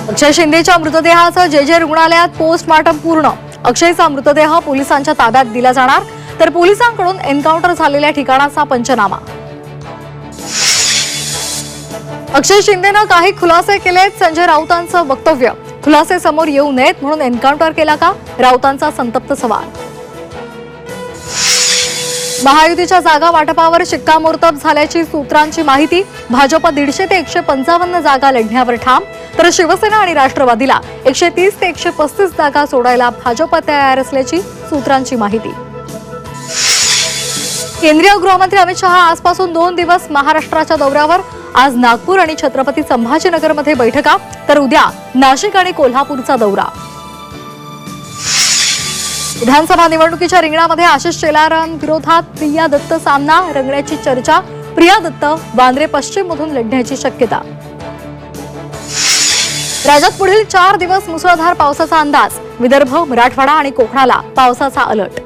अक्षय शिंदेच्या मृतदेहाचं जे रुग्णालयात पोस्टमॉर्टम पूर्ण। अक्षयचा मृतदेह पोलिसांच्या ताब्यात दिला जाणार, तर पोलिसांकडून एन्काउंटर झालेल्या ठिकाणाचा पंचनामा। अक्षय शिंदेनं काही खुलासे केलेत। संजय राऊतांचं वक्तव्य, खुलासे समोर येऊ नयेत म्हणून एन्काउंटर केला का? राऊतांचा संतप्त सवाल। महायुतीच्या जागा वाटपावर शिक्कामोर्तब झाल्याची सूत्रांची माहिती। भाजप 150 ते 155 जागा लढण्यावर ठाम, तर शिवसेना आणि राष्ट्रवादीला 130 ते 135 जागा सोडायला भाजप तयार असल्याची सूत्रांची माहिती। केंद्रीय गृहमंत्री अमित शहा आजपासून 2 दिवस महाराष्ट्राच्या दौऱ्यावर। आज नागपूर आणि छत्रपती संभाजीनगरमध्ये बैठका, तर उद्या नाशिक आणि कोल्हापूरचा दौरा। विधानसभा निवडणुकीच्या रिंगणामध्ये आशिष शेलारांविरोधात प्रिया दत्त सामना रंगण्याची चर्चा। प्रिया दत्त वांद्रे पश्चिम मधून लढण्याची शक्यता। राज्यात पुढील 4 दिवस मुसळधार पावसाचा अंदाज। विदर्भ, मराठवाडा आणि कोकणाला पावसाचा अलर्ट।